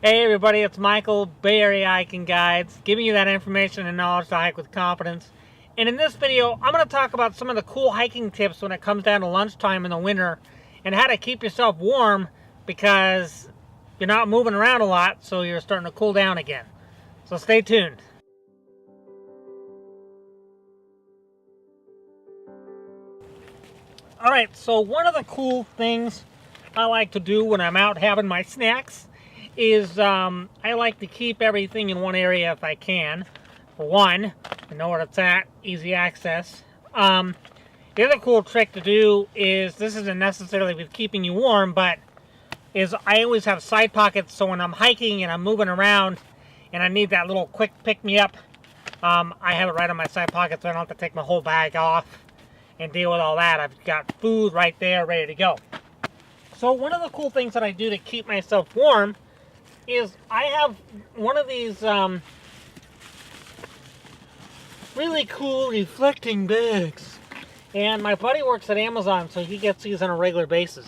Hey everybody, it's Michael, Bay Area Hiking Guides, giving you that information and knowledge to hike with confidence. And in this video, I'm going to talk about some of the cool hiking tips when it comes down to lunchtime in the winter and how to keep yourself warm because you're not moving around a lot, so you're starting to cool down again. So stay tuned. Alright, so one of the cool things I like to do when I'm out having my snacks is I like to keep everything in one area if I can. For one, I know where it's at, easy access. The other cool trick to do is, this isn't necessarily with keeping you warm, but is I always have side pockets, so when I'm hiking and I'm moving around and I need that little quick pick-me-up, I have it right on my side pocket so I don't have to take my whole bag off and deal with all that. I've got food right there ready to go. So one of the cool things that I do to keep myself warm is I have one of these really cool reflecting bags. And my buddy works at Amazon, so he gets these on a regular basis.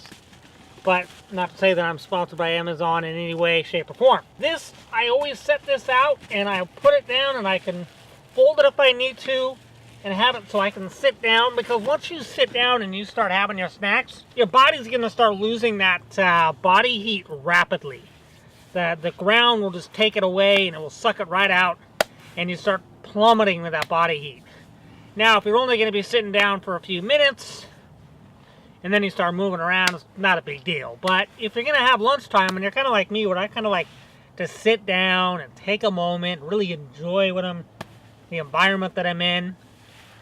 But not to say that I'm sponsored by Amazon in any way, shape, or form. This, I always set this out and I put it down and I can fold it if I need to and have it so I can sit down, because once you sit down and you start having your snacks, your body's going to start losing that body heat rapidly. The ground will just take it away and it will suck it right out and you start plummeting with that body heat. Now, if you're only going to be sitting down for a few minutes and then you start moving around, it's not a big deal. But if you're going to have lunchtime and you're kind of like me, where I kind of like to sit down and take a moment, really enjoy what the environment that I'm in,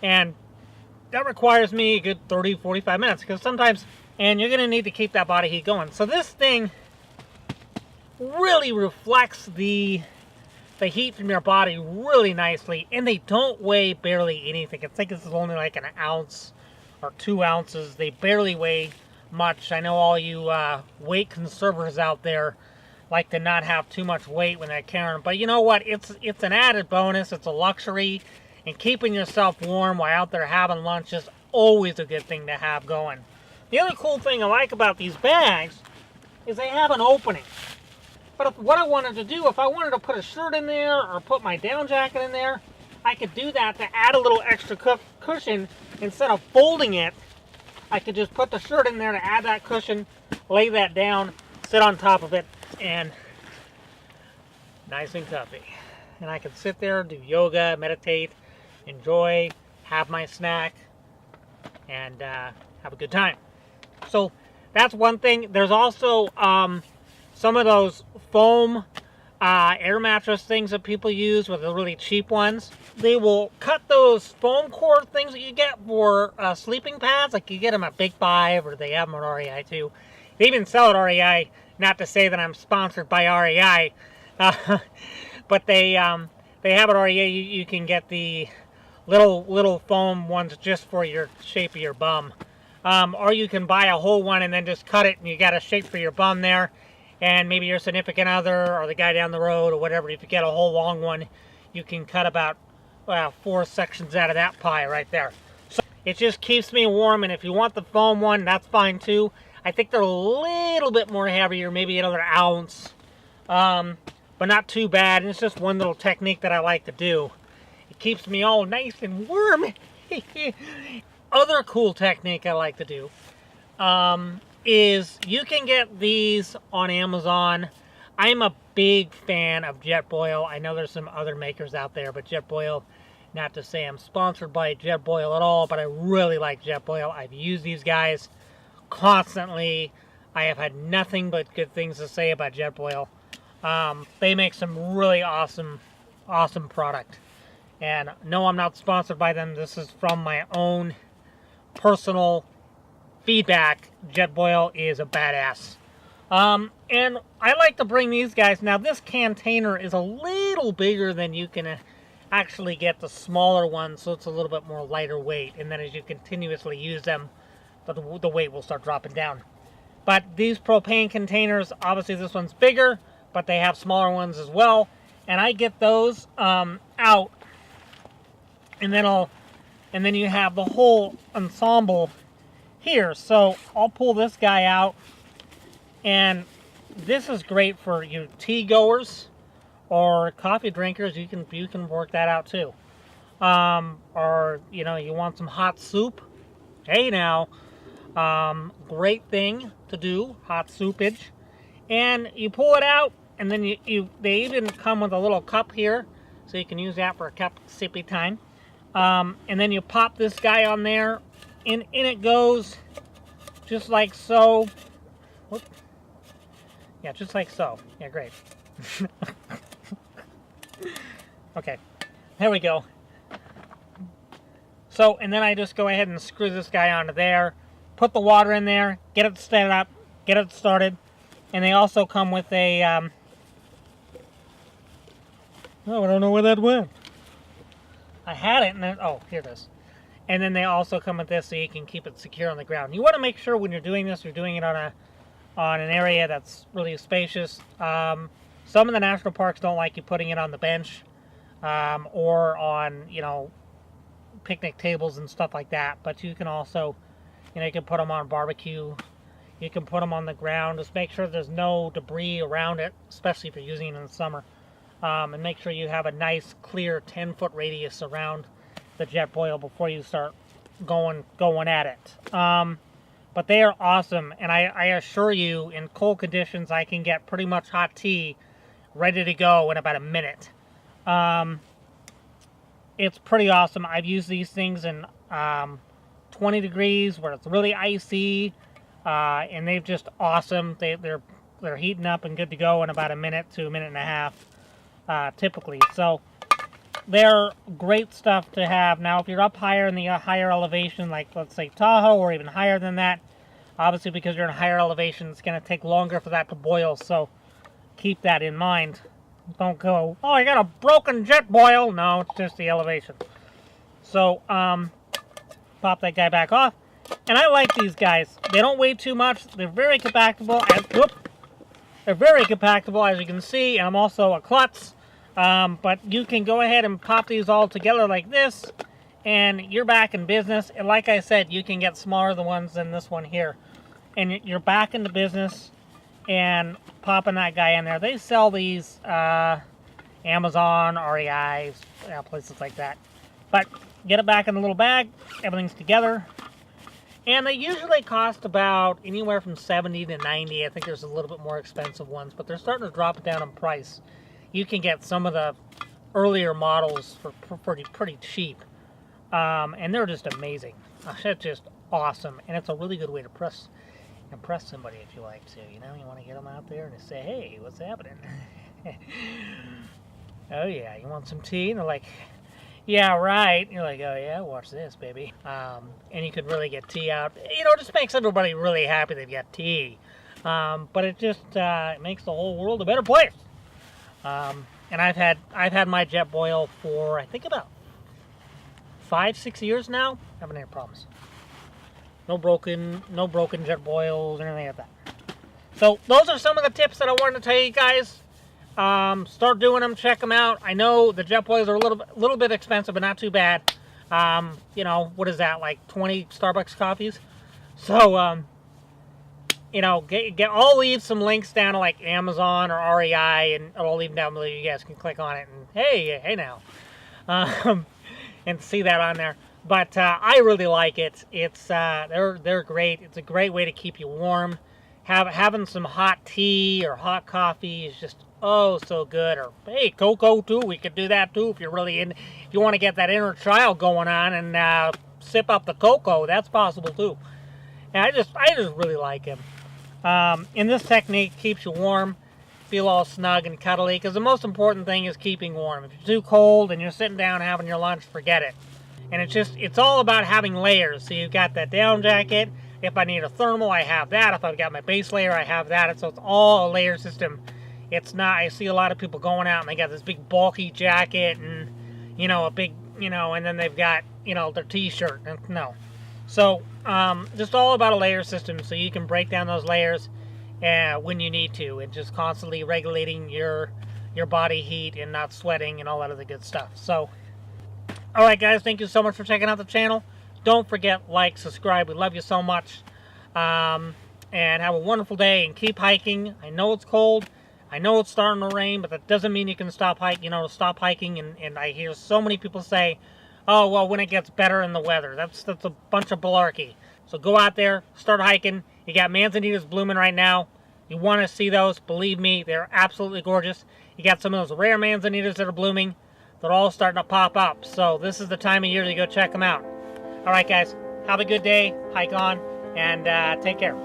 and that requires me a good 30-45 minutes, because sometimes, and you're going to need to keep that body heat going. So this thing really reflects the heat from your body really nicely, and they don't weigh barely anything. I think this is only like an ounce or 2 ounces. They barely weigh much. I know all you weight conservers out there like to not have too much weight when they're carrying, but you know what? It's an added bonus. It's a luxury, and keeping yourself warm while out there having lunch is always a good thing to have going. The other cool thing I like about these bags is they have an opening. But what I wanted to do, if I wanted to put a shirt in there or put my down jacket in there, I could do that to add a little extra cushion. Instead of folding it, I could just put the shirt in there to add that cushion, lay that down, sit on top of it, and nice and comfy. And I could sit there, do yoga, meditate, enjoy, have my snack, and have a good time. So that's one thing. There's also some of those foam air mattress things that people use, with the really cheap ones. They will cut those foam core things that you get for sleeping pads. Like you get them at Big Five, or they have them at REI too. They even sell at REI. Not to say that I'm sponsored by REI, but they have at REI. You can get the little foam ones just for your shape of your bum, or you can buy a whole one and then just cut it, and you got a shape for your bum there. And maybe your significant other or the guy down the road or whatever, if you get a whole long one, you can cut about 4 sections out of that pie right there. So it just keeps me warm, and if you want the foam one, that's fine too. I think they're a little bit more heavier, maybe another ounce, but not too bad. And it's just one little technique that I like to do. It keeps me all nice and warm. Other cool technique I like to do is you can get these on Amazon. I'm a big fan of Jetboil. I know there's some other makers out there, but Jetboil, not to say I'm sponsored by Jetboil at all, but I really like Jetboil. I've used these guys constantly. I have had nothing but good things to say about Jetboil. They make some really awesome product. And no, I'm not sponsored by them. This is from my own personal feedback. Jetboil is a badass. And I like to bring these guys. Now this container is a little bigger than you can actually get the smaller ones, so it's a little bit more lighter weight. And then as you continuously use them, the weight will start dropping down. But these propane containers, obviously this one's bigger, but they have smaller ones as well. And I get those out, and then you have the whole ensemble here. So I'll pull this guy out, and this is great for you tea goers or coffee drinkers. You can work that out too. Or you know, you want some hot soup. Hey now, great thing to do, hot soupage. And you pull it out, and then they even come with a little cup here, so you can use that for a cup sippy time. And then you pop this guy on there, and in it goes, just like so. Whoop. Yeah, just like so. Yeah, great. Okay, there we go. So, and then I just go ahead and screw this guy onto there, put the water in there, get it set up, get it started. And they also come with a, oh, I don't know where that went. I had it, and then, oh, here it is. And then they also come with this so you can keep it secure on the ground. You want to make sure when you're doing this, you're doing it on an area that's really spacious. Some of the national parks don't like you putting it on the bench, or on, you know, picnic tables and stuff like that. But you can also, you know, you can put them on barbecue. You can put them on the ground. Just make sure there's no debris around it, especially if you're using it in the summer. And make sure you have a nice, clear 10-foot radius around the Jetboil before you start going at it. But they are awesome, and I assure you, in cold conditions, I can get pretty much hot tea ready to go in about a minute. It's pretty awesome. I've used these things in 20 degrees where it's really icy, and they're just awesome. They're heating up and good to go in about a minute to a minute and a half, typically. So they're great stuff to have. Now, if you're up higher in the higher elevation, like let's say Tahoe or even higher than that, obviously because you're in a higher elevation, it's going to take longer for that to boil. So keep that in mind. Don't go, oh, I got a broken Jetboil. No, it's just the elevation. So, pop that guy back off. And I like these guys. They don't weigh too much. They're very compactable. They're very compactable, as you can see. And I'm also a klutz. But you can go ahead and pop these all together like this, and you're back in business. And like I said, you can get smaller the ones than this one here. And you're back into business and popping that guy in there. They sell these Amazon, REI, places like that. But get it back in the little bag. Everything's together. And they usually cost about anywhere from 70 to 90. I think there's a little bit more expensive ones, but they're starting to drop down in price. You can get some of the earlier models for pretty cheap. And they're just amazing. It's just awesome. And it's a really good way to impress somebody if you like to. You know, you want to get them out there and say, hey, what's happening? Oh, yeah, you want some tea? And they're like, yeah, right. And you're like, oh, yeah, watch this, baby. And you could really get tea out. You know, it just makes everybody really happy they've got tea. But it just it makes the whole world a better place. And I've had my Jetboil for, I think, about 5-6 years now. Haven't had any problems. No broken Jetboils or anything like that. So those are some of the tips that I wanted to tell you guys. Start doing them, check them out. I know the Jetboils are a little bit expensive, but not too bad. You know, what is that, like 20 Starbucks coffees? So, you know, I'll leave some links down to like Amazon or REI, and I'll leave them down below. You guys can click on it and hey now, and see that on there. But I really like it. It's they're great. It's a great way to keep you warm. Having some hot tea or hot coffee is just so good. Or hey, cocoa too. We could do that too if you're really if you want to get that inner child going on and sip up the cocoa. That's possible too. And I just really like him. And this technique keeps you warm, feel all snug and cuddly. Because the most important thing is keeping warm. If you're too cold and you're sitting down having your lunch, forget it. And it's all about having layers. So you've got that down jacket. If I need a thermal, I have that. If I've got my base layer, I have that. So it's all a layer system. It's not, I see a lot of people going out and they got this big bulky jacket and, you know, a big, you know, and then they've got, you know, their t-shirt. No. So, just all about a layer system. So you can break down those layers when you need to. And just constantly regulating your body heat and not sweating and all that other good stuff. So, alright guys, thank you so much for checking out the channel. Don't forget, like, subscribe. We love you so much. and have a wonderful day, and keep hiking. I know it's cold. I know it's starting to rain, but that doesn't mean you can stop hiking. Stop hiking. And I hear so many people say, "Oh, well, when it gets better in the weather." That's a bunch of malarkey. So go out there, start hiking. You got manzanitas blooming right now. You want to see those? Believe me, they're absolutely gorgeous. You got some of those rare manzanitas that are blooming. They're all starting to pop up. So this is the time of year to go check them out. All right, guys. Have a good day. Hike on, and take care.